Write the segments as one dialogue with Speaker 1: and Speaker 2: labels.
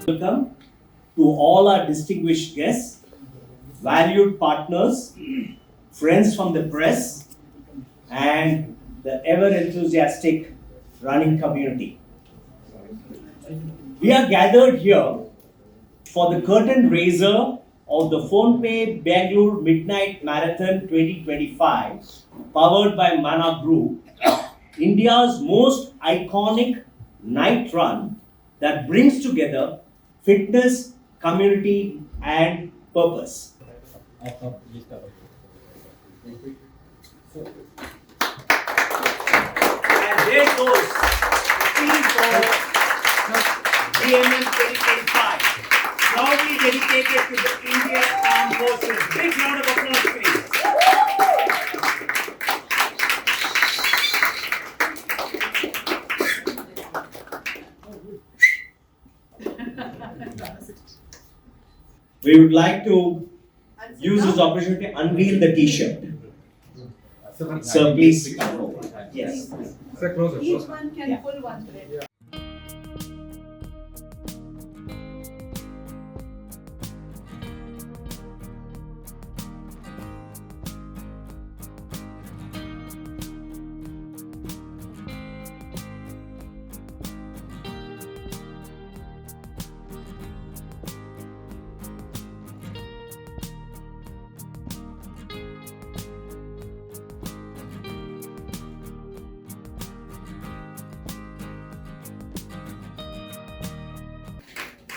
Speaker 1: Welcome to all our distinguished guests, valued partners, friends from the press, and the ever enthusiastic running community. We are gathered here for the curtain raiser of the PhonePe Bengaluru Midnight Marathon 2025, powered by Mana Group, India's most iconic night run that brings together fitness, community, and purpose. And there goes the team for BMM 2025, proudly dedicated to the Indian Armed Forces. Big round of applause, please. We would like to use this opportunity to unveil the T-shirt. Sir, please. Yes.
Speaker 2: Each one can pull one thread.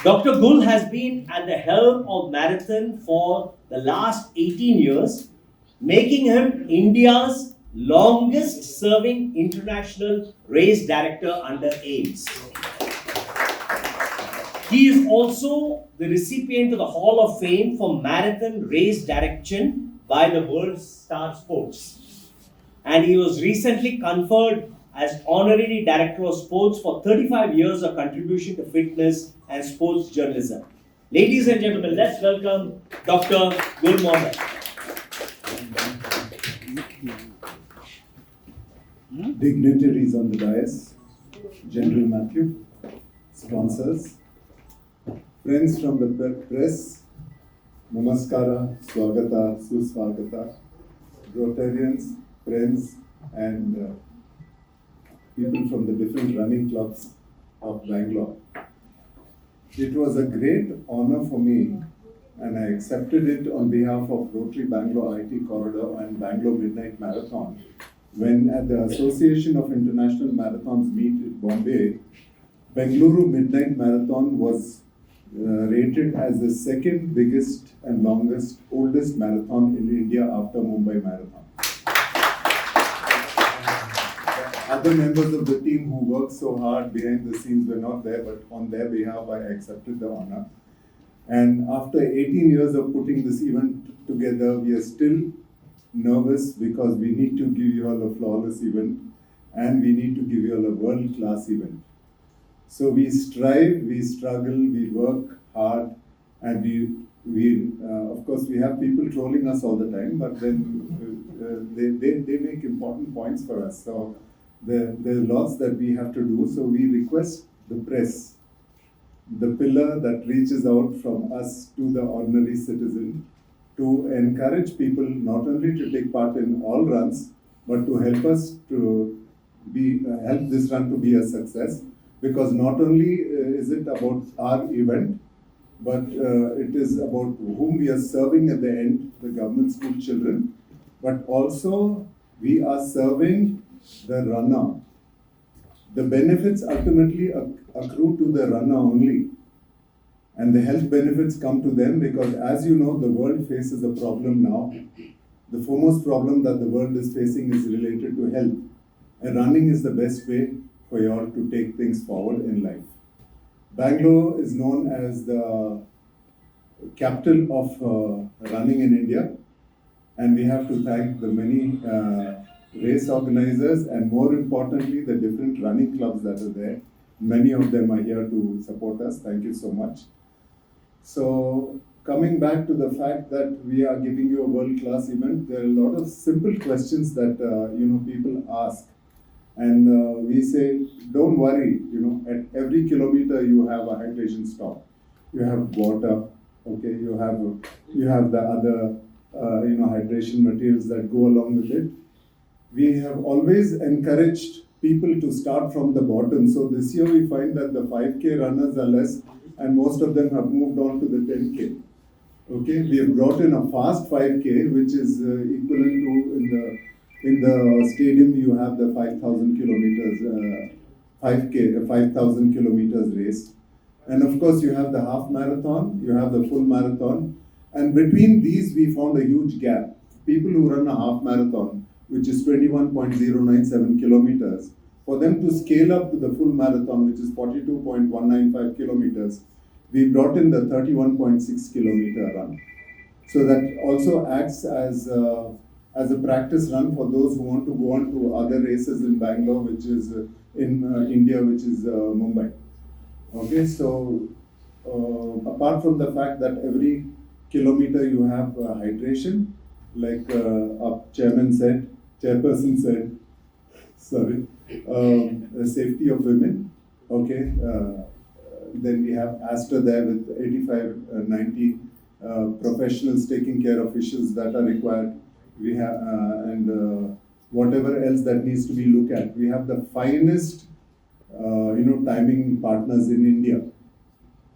Speaker 1: Dr. Gul has been at the helm of marathon for the last 18 years, making him India's longest serving international race director under AIMS. He is also the recipient of the Hall of Fame for marathon race direction by the World Star Sports. And he was recently conferred as Honorary Director of Sports for 35 years of contribution to fitness and sports journalism. Ladies and gentlemen, let's welcome Dr. Gul Mohammed.
Speaker 3: Dignitaries on the dais, General Matthew, sponsors, friends from the press, Namaskara, Swagata, Suswagata, Rotarians, friends, and people from the different running clubs of Bangalore. It was a great honor for me, and I accepted it on behalf of Rotary Bangalore IT Corridor and Bangalore Midnight Marathon, when at the Association of International Marathons meet in Bombay, Bengaluru Midnight Marathon was rated as the second biggest and oldest marathon in India after Mumbai Marathon. Other members of the team who worked so hard behind the scenes were not there, but on their behalf I accepted the honor. And after 18 years of putting this event together, we are still nervous because we need to give you all a flawless event and we need to give you all a world-class event. So we strive, we struggle, we work hard, and we of course we have people trolling us all the time, but then they make important points for us. So there are lots that we have to do. So we request the press, the pillar that reaches out from us to the ordinary citizen, to encourage people not only to take part in all runs, but to help us to help this run to be a success. Because not only is it about our event, but it is about whom we are serving at the end, the government school children, but also we are serving the runner. The benefits ultimately accrue to the runner only, and the health benefits come to them because, as you know, the world faces a problem now. The foremost problem that the world is facing is related to health, and running is the best way for you all to take things forward in life. Bangalore is known as the capital of running in India, and we have to thank the many race organizers and, more importantly, the different running clubs that are there. Many of them are here to support us. Thank you so much. So, coming back to the fact that we are giving you a world-class event, there are a lot of simple questions that people ask. And we say, don't worry, at every kilometer you have a hydration stop. you have water, okay, you have the other hydration materials that go along with it. We have always encouraged people to start from the bottom. So this year we find that the 5K runners are less, and most of them have moved on to the 10K. Okay, we have brought in a fast 5K, which is equivalent to in the stadium you have the 5,000 kilometers 5K, 5,000 kilometers race, and of course you have the half marathon, you have the full marathon, and between these we found a huge gap. People who run a half marathon, which is 21.097 kilometers, for them to scale up to the full marathon, which is 42.195 kilometers, we brought in the 31.6 kilometer run. So that also acts as a practice run for those who want to go on to other races in Bangalore, which is in India, which is Mumbai. Okay, so apart from the fact that every kilometer you have hydration, like our chairperson said, sorry, the safety of women. Okay, then we have Astor there with 85, 90 professionals taking care of issues that are required. We have and whatever else that needs to be looked at. We have the finest, timing partners in India,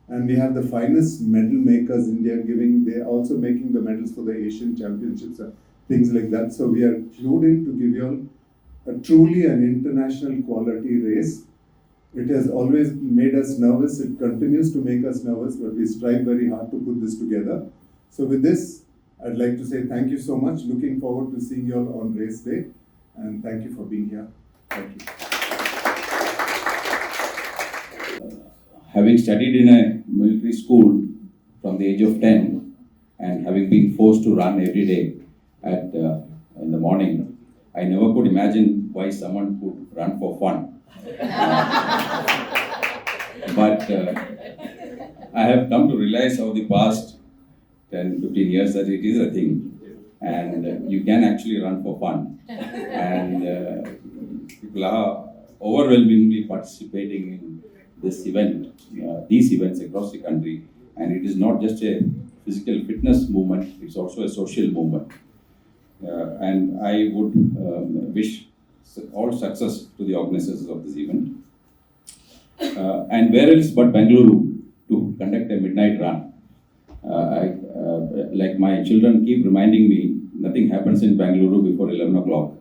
Speaker 3: and we have the finest medal makers in India. They're also making the medals for the Asian Championships and things like that. So we are clued in to give you all a truly an international quality race. It has always made us nervous. It continues to make us nervous, but we strive very hard to put this together. So with this, I'd like to say thank you so much. Looking forward to seeing you all on race day, and thank you for being here. Thank you.
Speaker 4: Having studied in a military school from the age of 10 and having been forced to run every day in the morning, I never could imagine why someone could run for fun. But I have come to realize over the past 10, 15 years that it is a thing, and you can actually run for fun. And people are overwhelmingly participating in this event, these events across the country, and it is not just a physical fitness movement, it's also a social movement. And I would wish all success to the organizers of this event. And where else but Bengaluru to conduct a midnight run? Like my children keep reminding me, nothing happens in Bengaluru before 11 o'clock.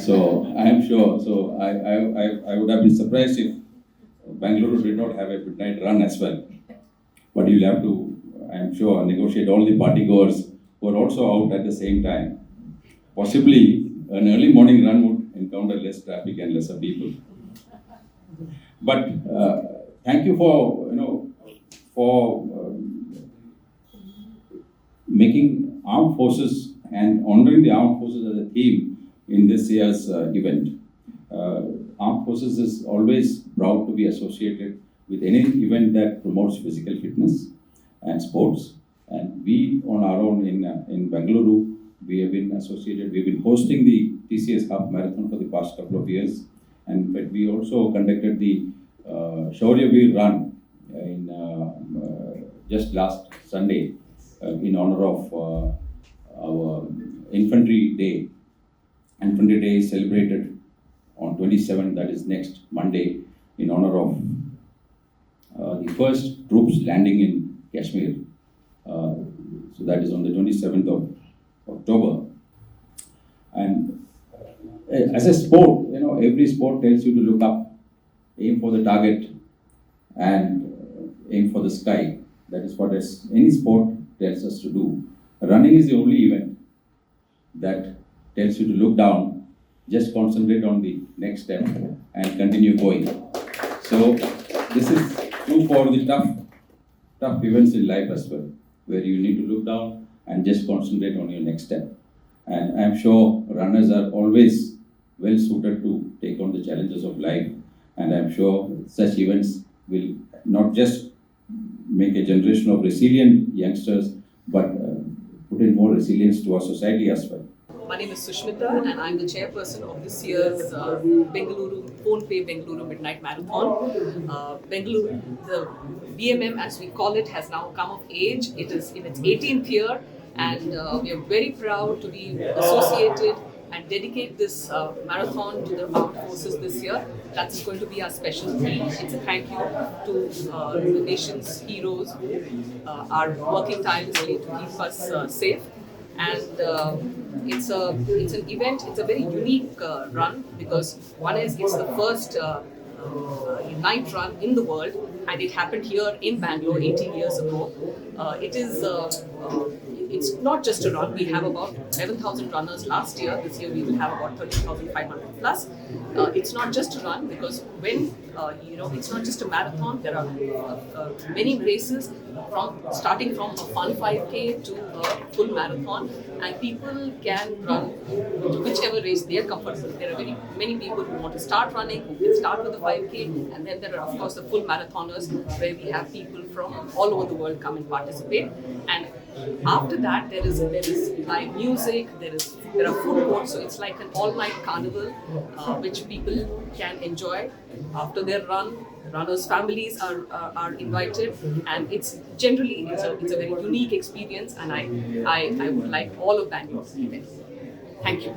Speaker 4: So I am sure, so I would have been surprised if Bengaluru did not have a midnight run as well. But you'll have to, I am sure, negotiate all the party goers who are also out at the same time. Possibly an early morning run would encounter less traffic and lesser people. But thank you for making armed forces and honoring the armed forces as a theme in this year's event. Armed forces is always proud to be associated with any event that promotes physical fitness and sports. And we on our own in Bengaluru, we have been associated, we've been hosting the TCS Half Marathon for the past couple of years. And but we also conducted the Shauryaveer run in just last Sunday in honor of our Infantry Day. Infantry Day is celebrated on 27th, that is next Monday, in honor of the first troops landing in Kashmir. So that is on the 27th of October. And as a sport, every sport tells you to look up, aim for the target, and aim for the sky. That is what any sport tells us to do. Running is the only event that tells you to look down, just concentrate on the next step, and continue going. So this is true for the tough events in life as well, where you need to look down and just concentrate on your next step. And I'm sure runners are always well suited to take on the challenges of life. And I'm sure such events will not just make a generation of resilient youngsters, but put in more resilience to our society as well.
Speaker 5: My name is Sushmita and I'm the chairperson of this year's Bengaluru PhonePe Bengaluru Midnight Marathon. Bengaluru, the BMM as we call it, has now come of age. It is in its 18th year, and we are very proud to be associated and dedicate this marathon to the armed forces this year. That's going to be our special theme. It's a thank you to the nation's heroes who are working tirelessly to keep us safe. And it's an event. It's a very unique run because one is it's the first night run in the world, and it happened here in Bangalore 18 years ago. It's not just a run. We have about 11,000 runners last year. This year we will have about 30,500 plus. It's not just a run because when it's not just a marathon. There are many races starting from a fun 5K to a full marathon, and people can run whichever race they are comfortable. There are very many people who want to start running, who can start with the 5K, and then there are of course the full marathoners where we have people from all over the world come and participate. And after that, there is live music, there are food courts, so it's like an all-night carnival which people can enjoy after their run. Runners' families are invited, and it's a very unique experience, and I would like all of Bangalore to be there. Thank you.